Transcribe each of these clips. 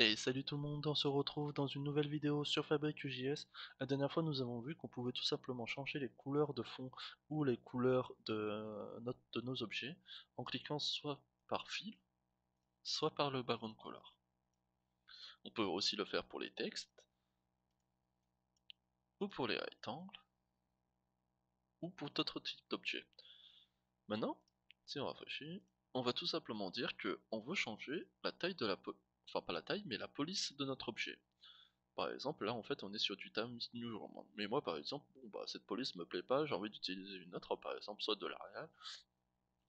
Et salut tout le monde, on se retrouve dans une nouvelle vidéo sur Fabric.js. La dernière fois nous avons vu qu'on pouvait tout simplement changer les couleurs de fond ou les couleurs de nos objets en cliquant soit par fil, soit par le background color. On peut aussi le faire pour les textes, ou pour les rectangles, ou pour d'autres types d'objets. Maintenant, si on réfléchit, on va tout simplement dire qu'on veut changer la taille de enfin pas la taille, mais la police de notre objet. Par exemple, là en fait on est sur du Times New Roman. Mais moi par exemple, bon bah cette police me plaît pas, j'ai envie d'utiliser une autre, par exemple soit de l'Arial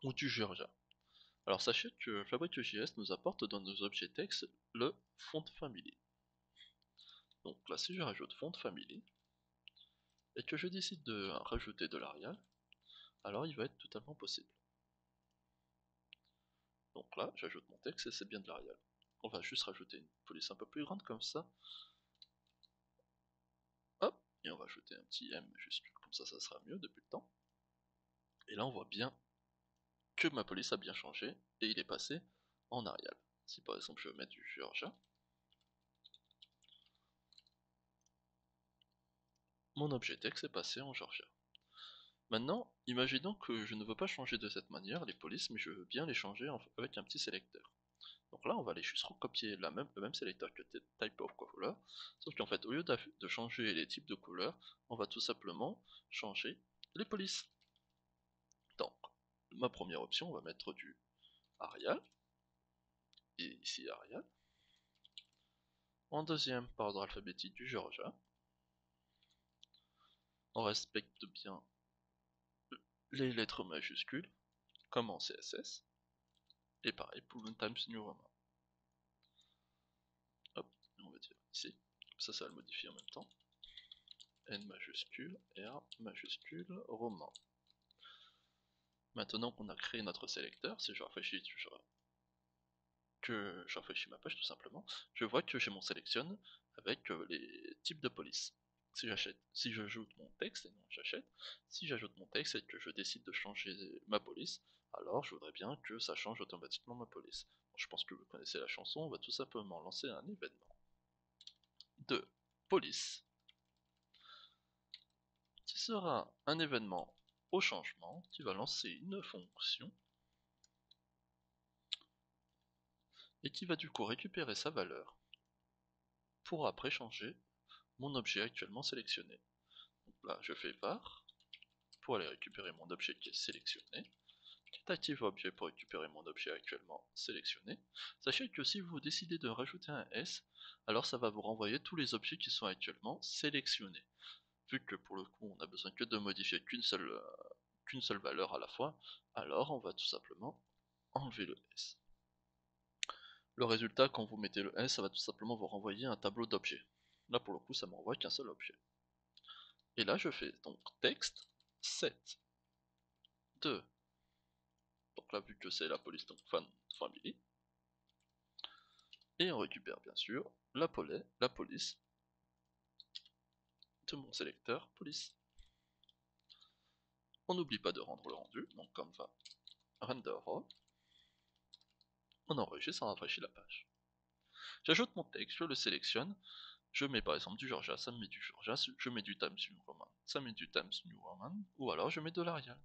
ou du Georgia. Alors sachez que Fabric.js nous apporte dans nos objets texte le font family. Donc là si je rajoute font family et que je décide de rajouter de l'Arial, alors il va être totalement possible. Donc là j'ajoute mon texte et c'est bien de l'Arial. On va juste rajouter une police un peu plus grande comme ça. Hop, et on va ajouter un petit M majuscule, comme ça sera mieux depuis le temps. Et là on voit bien que ma police a bien changé et il est passé en Arial. Si par exemple je veux mettre du Georgia, mon objet texte est passé en Georgia. Maintenant, imaginons que je ne veux pas changer de cette manière les polices, mais je veux bien les changer avec un petit sélecteur. Donc là, on va aller juste recopier le même sélecteur que type of color, sauf qu'en fait, au lieu de changer les types de couleurs, on va tout simplement changer les polices. Donc, ma première option, on va mettre du Arial, et ici Arial. En deuxième, par ordre alphabétique, du Georgia. On respecte bien les lettres majuscules, comme en CSS, et pareil pour le Times New Roman. Hop, on va dire ici, comme ça va le modifier en même temps. N majuscule, R majuscule, roman. Maintenant qu'on a créé notre sélecteur, si je rafraîchis, ma page tout simplement, je vois que j'ai mon sélectionne avec les types de police. Si j'ajoute mon texte, et non j'achète, si j'ajoute mon texte et que je décide de changer ma police, alors je voudrais bien que ça change automatiquement ma police. Bon, je pense que vous connaissez la chanson, on va tout simplement lancer un événement de police, qui sera un événement au changement, qui va lancer une fonction, et qui va du coup récupérer sa valeur, pour après changer mon objet actuellement sélectionné. Donc là je fais var, pour aller récupérer mon objet qui est sélectionné, active objet pour récupérer mon objet actuellement sélectionné. Sachez que si vous décidez de rajouter un S, alors ça va vous renvoyer tous les objets qui sont actuellement sélectionnés. Vu que pour le coup on a besoin que de modifier qu'une seule valeur à la fois, alors on va tout simplement enlever le S. Le résultat quand vous mettez le S, ça va tout simplement vous renvoyer un tableau d'objets. Là pour le coup ça me renvoie qu'un seul objet. Et là je fais donc texte set de, donc là vu que c'est la police donc family, et on récupère bien sûr la police de mon sélecteur police. On n'oublie pas de rendre le rendu, donc comme va render raw, on enregistre, on rafraîchit la page. J'ajoute mon texte, je le sélectionne, je mets par exemple du Georgia, ça me met du Georgia, je mets du Times New Roman, ça me met du Times New Roman, ou alors je mets de l'Arial,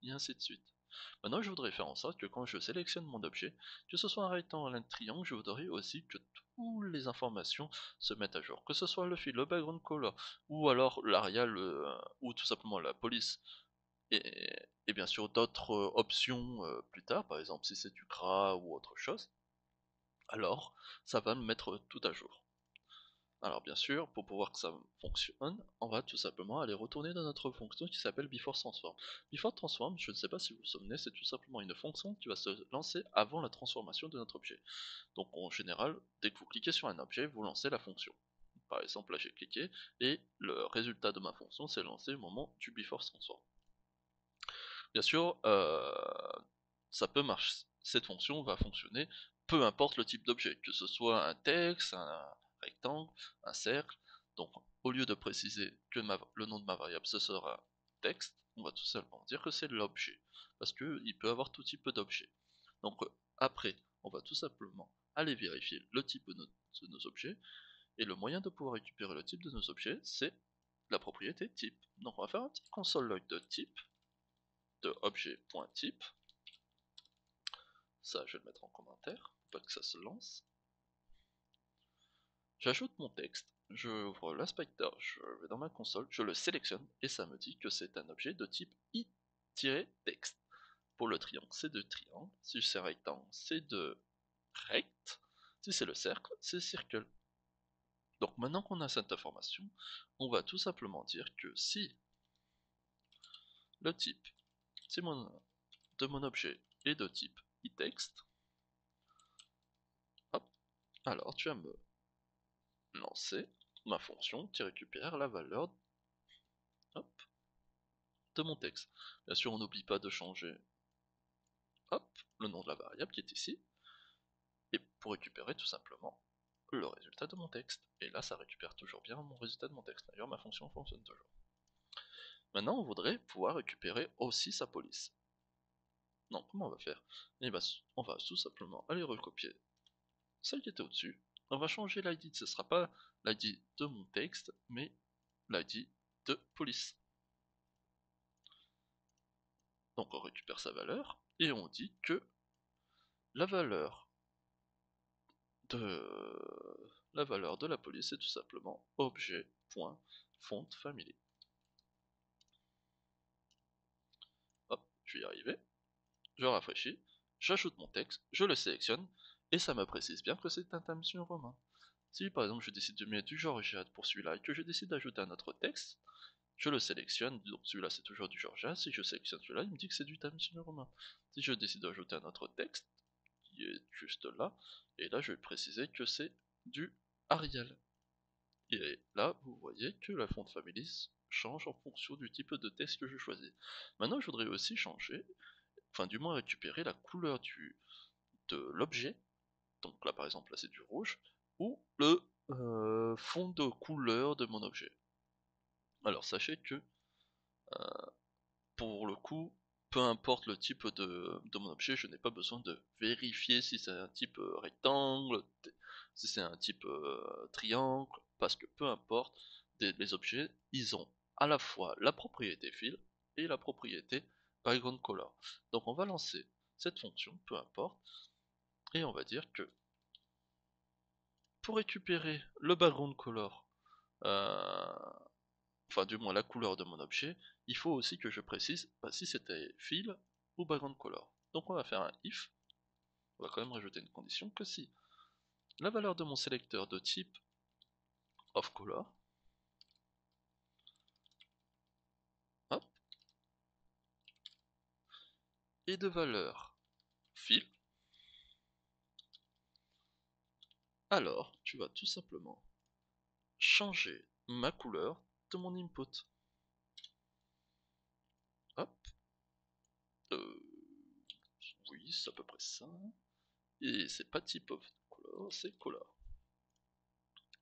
et ainsi de suite. Maintenant je voudrais faire en sorte que quand je sélectionne mon objet, que ce soit un rectangle, un triangle, je voudrais aussi que toutes les informations se mettent à jour. Que ce soit le fil, le background color, ou alors l'Arial, ou tout simplement la police, et bien sûr d'autres options plus tard, par exemple si c'est du gras ou autre chose, alors ça va me mettre tout à jour. Alors bien sûr, pour pouvoir que ça fonctionne, on va tout simplement aller retourner dans notre fonction qui s'appelle beforeTransform. BeforeTransform, je ne sais pas si vous vous souvenez, c'est tout simplement une fonction qui va se lancer avant la transformation de notre objet. Donc en général, dès que vous cliquez sur un objet, vous lancez la fonction. Par exemple là j'ai cliqué, et le résultat de ma fonction s'est lancé au moment du beforeTransform. Bien sûr, ça peut marcher. Cette fonction va fonctionner peu importe le type d'objet, que ce soit un texte, un rectangle, un cercle. Donc au lieu de préciser que le nom de ma variable ce sera texte, on va tout simplement dire que c'est l'objet, parce qu'il peut avoir tout type d'objet. Donc après, on va tout simplement aller vérifier le type de nos objets, et le moyen de pouvoir récupérer le type de nos objets, c'est la propriété type. Donc on va faire un petit console log de type, de objet.type. Ça, je vais le mettre en commentaire, pour pas que ça se lance. J'ajoute mon texte, j'ouvre l'inspecteur, je vais dans ma console, je le sélectionne, et ça me dit que c'est un objet de type i-text. Pour le triangle, c'est de triangle. Si c'est rectangle, c'est de rect. Si c'est le cercle, c'est circle. Donc maintenant qu'on a cette information, on va tout simplement dire que si le type de mon objet est de type iText, hop, alors tu vas me lancer ma fonction qui récupère la valeur, hop, de mon texte. Bien sûr, on n'oublie pas de changer, hop, le nom de la variable qui est ici, et pour récupérer tout simplement le résultat de mon texte. Et là, ça récupère toujours bien mon résultat de mon texte. D'ailleurs, ma fonction fonctionne toujours. Maintenant, on voudrait pouvoir récupérer aussi sa police. Non, comment on va faire? Eh ben, on va tout simplement aller recopier celle qui était au-dessus. On va changer l'ID, ce ne sera pas l'ID de mon texte, mais l'ID de police. Donc on récupère sa valeur, et on dit que la valeur de la police est tout simplement objet.fontFamily. Hop, je vais y arriver. Je rafraîchis, j'ajoute mon texte, je le sélectionne, et ça me précise bien que c'est un tametion romain. Si par exemple je décide de mettre du Georgiade pour celui-là et que je décide d'ajouter un autre texte, je le sélectionne, donc celui-là c'est toujours du Georgia, si je sélectionne celui-là, il me dit que c'est du tametion romain. Si je décide d'ajouter un autre texte, qui est juste là, et là je vais préciser que c'est du Arial. Et là, vous voyez que la font family change en fonction du type de texte que je choisis. Maintenant, je voudrais aussi changer, enfin du moins récupérer la couleur de l'objet, donc là par exemple là c'est du rouge, ou le fond de couleur de mon objet. Alors sachez que pour le coup, peu importe le type de mon objet, je n'ai pas besoin de vérifier si c'est un type rectangle, si c'est un type triangle, parce que peu importe, les objets, ils ont à la fois la propriété fill et la propriété background color. Donc on va lancer cette fonction, peu importe, et on va dire que pour récupérer le background color, euh, enfin du moins la couleur de mon objet, il faut aussi que je précise si c'était fill ou background color. Donc on va faire un if, on va quand même rajouter une condition que si la valeur de mon sélecteur de type of color, hop, est de valeur fill, alors tu vas tout simplement changer ma couleur de mon input. Hop, oui, c'est à peu près ça. Et c'est pas type of color, c'est color.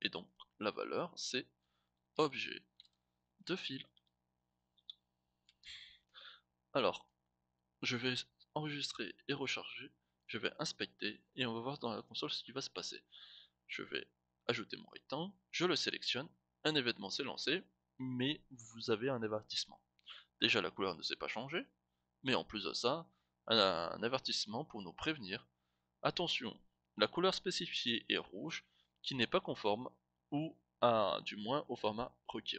Et donc la valeur c'est objet de fill. Alors, je vais enregistrer et recharger, je vais inspecter et on va voir dans la console ce qui va se passer. Je vais ajouter mon rectangle, je le sélectionne, un événement s'est lancé, mais vous avez un avertissement. Déjà la couleur ne s'est pas changée, mais en plus de ça, un avertissement pour nous prévenir. Attention, la couleur spécifiée est rouge, qui n'est pas conforme ou du moins au format requis.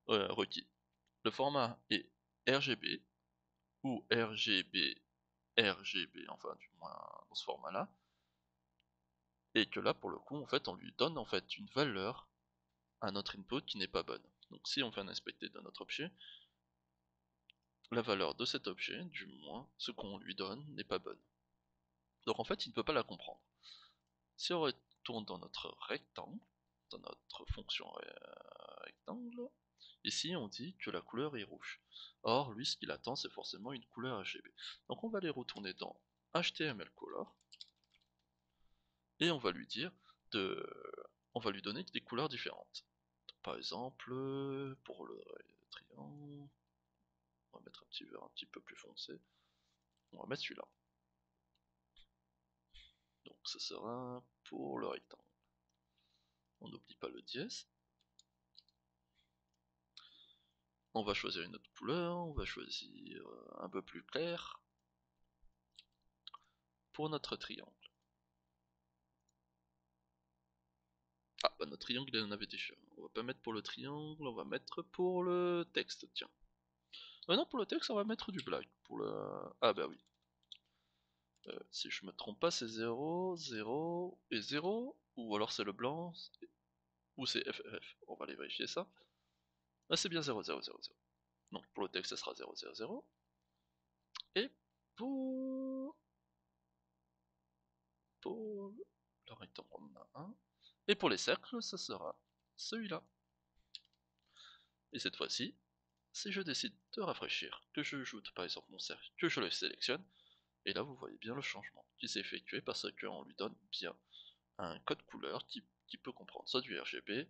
Le format est RGB ou RGB, enfin du moins dans ce format-là, et que là pour le coup en fait on lui donne en fait une valeur à notre input qui n'est pas bonne. Donc si on fait un inspecter de notre objet, la valeur de cet objet, du moins ce qu'on lui donne, n'est pas bonne. Donc en fait il ne peut pas la comprendre. Si on retourne dans notre rectangle, dans notre fonction rectangle, ici on dit que la couleur est rouge. Or lui ce qu'il attend c'est forcément une couleur RGB. Donc on va aller retourner dans HTML color, et on va lui dire on va lui donner des couleurs différentes. Donc, par exemple, pour le triangle, on va mettre un petit vert un petit peu plus foncé. On va mettre celui-là. Donc ça sera pour le rectangle. On n'oublie pas le dièse. On va choisir une autre couleur, on va choisir un peu plus clair pour notre triangle. Ah bah notre triangle il en avait déjà. On va pas mettre pour le triangle, on va mettre pour le texte, tiens. Non, pour le texte on va mettre du black. Pour le... Ah bah oui. Si je me trompe pas c'est 0, 0 et 0. Ou alors c'est le blanc, ou c'est FFF. On va aller vérifier ça. Ah c'est bien 0, 0, 0, 0. Donc pour le texte ça sera 0, 0, 0. Et pour le rectangle on en a un. Et pour les cercles ça sera celui-là. Et cette fois-ci, si je décide de rafraîchir, que je joute par exemple mon cercle, que je le sélectionne, et là vous voyez bien le changement qui s'est effectué parce qu'on lui donne bien un code couleur qui peut comprendre soit du RGB,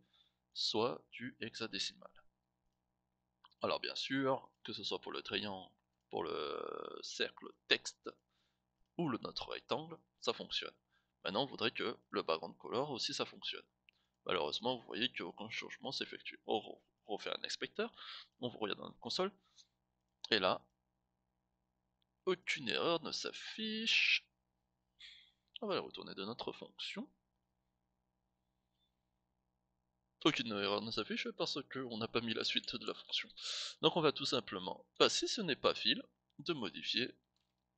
soit du hexadécimal. Alors bien sûr, que ce soit pour le triangle, pour le cercle texte, ou notre rectangle, ça fonctionne. Maintenant on voudrait que le background color aussi ça fonctionne. Malheureusement vous voyez qu'aucun changement s'effectue. On refait un inspecteur, on regarde dans notre console, et là, aucune erreur ne s'affiche. On va retourner de notre fonction. Aucune erreur ne s'affiche parce qu'on n'a pas mis la suite de la fonction. Donc on va tout simplement, si ce n'est pas fil, de modifier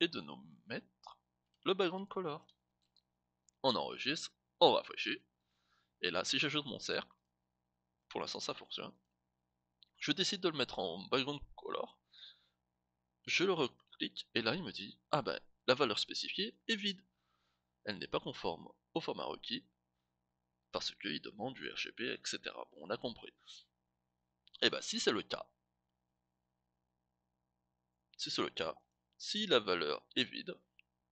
et de nous mettre le background color. On enregistre, on rafraîchit, et là si j'ajoute mon cercle, pour l'instant ça fonctionne, je décide de le mettre en background color, je le reclique, et là il me dit, ah ben la valeur spécifiée est vide. Elle n'est pas conforme au format requis, parce qu'il demande du RGB, etc. Bon, on a compris. Et bah si c'est le cas, si la valeur est vide,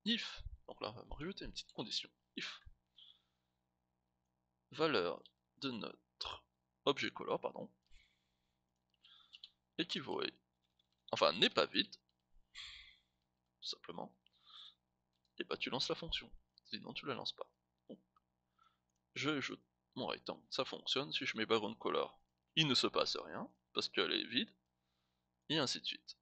if, donc là on va me rajouter une petite condition, if valeur de notre objet color, pardon, équivaut, enfin n'est pas vide, tout simplement, et bah tu lances la fonction, sinon tu la lances pas. Bon. Je ajoute mon rectangle, ça fonctionne, si je mets background color, il ne se passe rien, parce qu'elle est vide, et ainsi de suite.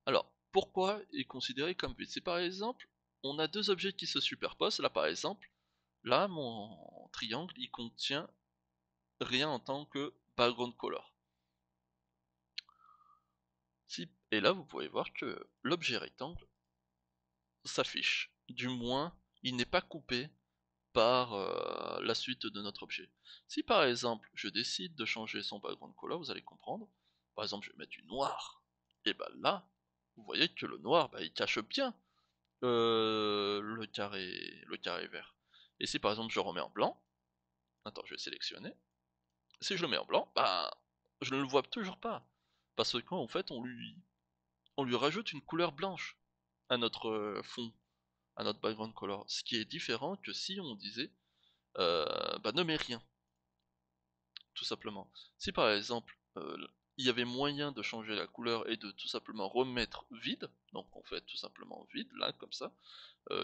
Alors, pourquoi est considéré comme vide? C'est par exemple, on a deux objets qui se superposent, là par exemple, là mon triangle il contient rien en tant que background color. Et là vous pouvez voir que l'objet rectangle s'affiche, du moins il n'est pas coupé par la suite de notre objet. Si par exemple je décide de changer son background color, vous allez comprendre, par exemple je vais mettre du noir, et bah là, vous voyez que le noir il cache bien le carré vert. Et si par exemple je remets en blanc, attends je vais sélectionner, si je le mets en blanc, je ne le vois toujours pas. Parce qu'en fait on lui rajoute une couleur blanche à notre fond, à notre background color. Ce qui est différent que si on disait ne mets rien, tout simplement. Si par exemple il y avait moyen de changer la couleur et de tout simplement remettre vide, donc on fait tout simplement vide, là comme ça,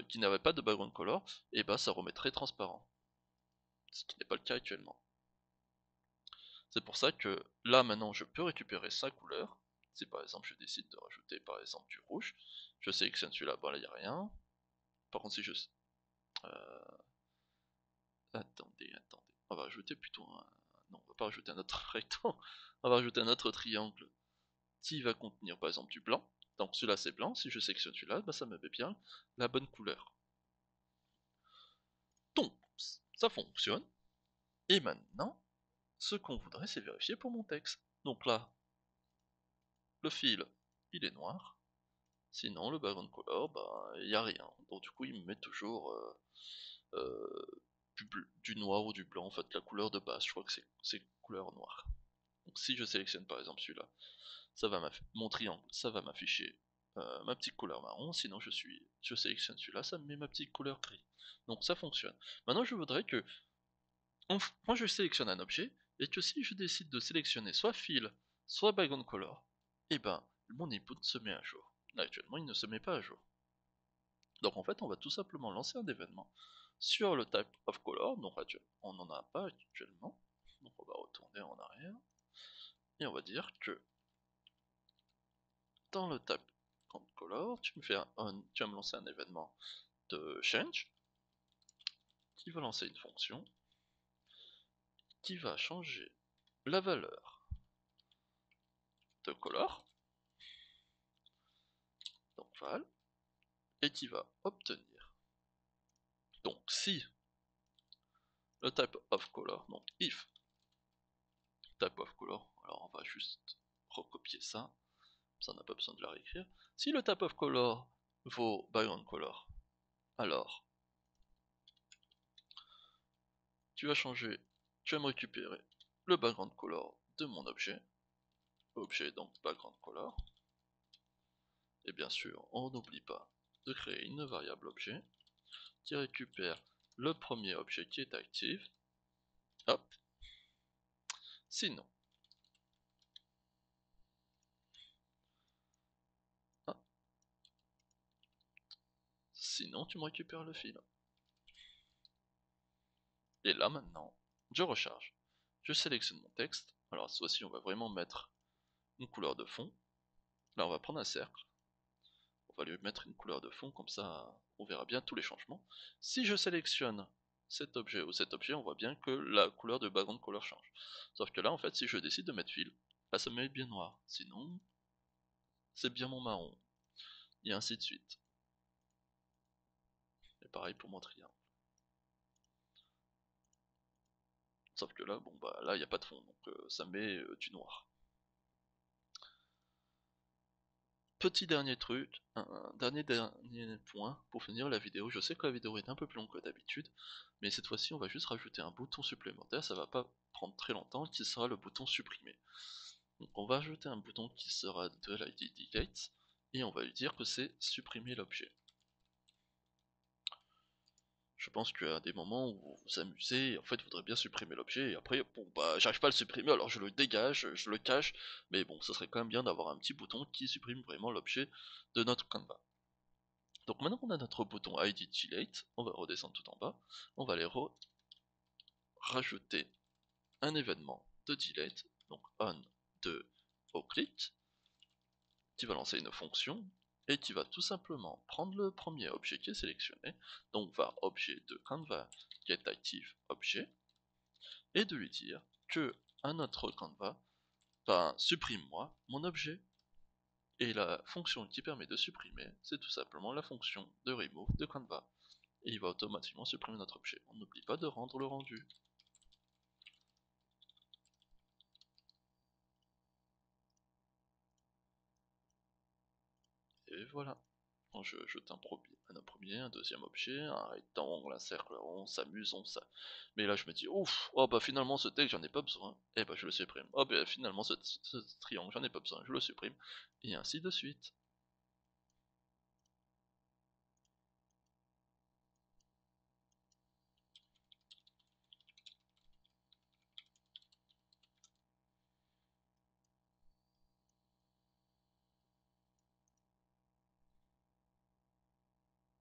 qui n'avait pas de background color, et ça remettrait transparent. Ce qui n'est pas le cas actuellement. C'est pour ça que là maintenant je peux récupérer sa couleur. Si par exemple je décide de rajouter par exemple du rouge, je sélectionne celui-là, là il n'y a rien. Par contre si je... attendez, on va rajouter plutôt un... Non, on va pas rajouter un autre rectangle, on va rajouter un autre triangle qui va contenir par exemple du blanc. Donc celui-là c'est blanc, si je sélectionne celui-là, ça me met bien la bonne couleur. Donc, ça fonctionne. Et maintenant, ce qu'on voudrait c'est vérifier pour mon texte. Donc là, le fil, il est noir. Sinon, le background color, il n'y a rien. Donc du coup, il me met toujours du noir ou du blanc, en fait, la couleur de base. Je crois que c'est couleur noire. Donc si je sélectionne par exemple celui-là, mon triangle, ça va m'afficher ma petite couleur marron. Sinon, je sélectionne celui-là, ça me met ma petite couleur gris. Donc ça fonctionne. Maintenant, je voudrais que moi je sélectionne un objet, et que si je décide de sélectionner soit fil, soit background color, et mon input se met à jour. Là, actuellement il ne se met pas à jour. Donc en fait, on va tout simplement lancer un événement sur le type of color, donc on n'en a pas actuellement, donc on va retourner en arrière, et on va dire que dans le type color, tu vas me lancer un événement de change, qui va lancer une fonction, qui va changer la valeur de color, donc val, et qui va obtenir, donc si le type of color, donc if type of color, alors on va juste recopier ça, ça n'a pas besoin de la réécrire. Si le type of color vaut background color, alors tu vas me récupérer le background color de mon objet, donc background color, et bien sûr on n'oublie pas de créer une variable objet qui récupère le premier objet qui est active, hop, sinon, ah, sinon tu me récupères le fil. Et là maintenant, je recharge, je sélectionne mon texte, alors cette fois-ci on va vraiment mettre une couleur de fond, là on va prendre un cercle, on va lui mettre une couleur de fond, comme ça on verra bien tous les changements. Si je sélectionne cet objet ou cet objet, on voit bien que la couleur de background color change. Sauf que là en fait si je décide de mettre fil, là ça me met bien noir, sinon c'est bien mon marron, et ainsi de suite. Et pareil pour mon triangle. Sauf que là, bon bah là il n'y a pas de fond, donc ça met du noir. Petit dernier truc, un dernier point pour finir la vidéo. Je sais que la vidéo est un peu plus longue que d'habitude, mais cette fois-ci on va juste rajouter un bouton supplémentaire, ça va pas prendre très longtemps, qui sera le bouton supprimer. Donc on va ajouter un bouton qui sera de l'ID delete, et on va lui dire que c'est supprimer l'objet. Je pense qu'à des moments où vous vous amusez, en fait, vous voudrez bien supprimer l'objet, et après, bon, bah, j'arrive pas à le supprimer, alors je le dégage, je le cache, mais bon, ça serait quand même bien d'avoir un petit bouton qui supprime vraiment l'objet de notre Canva. Donc maintenant qu'on a notre bouton ID delete, on va redescendre tout en bas, on va aller rajouter un événement de delete, donc on de click, qui va lancer une fonction, et qui va tout simplement prendre le premier objet qui est sélectionné, donc var objet de Canva getActiveObjet, et de lui dire que un autre Canva supprime-moi mon objet. Et la fonction qui permet de supprimer, c'est tout simplement la fonction de remove de Canva. Et il va automatiquement supprimer notre objet. On n'oublie pas de rendre le rendu. Et voilà. Bon, je jette un premier, un deuxième objet, un rectangle, un cercle rond, on s'amuse, Mais là je me dis, ouf, oh bah finalement ce texte j'en ai pas besoin, et bah je le supprime. Oh bah finalement ce triangle j'en ai pas besoin, je le supprime, et ainsi de suite.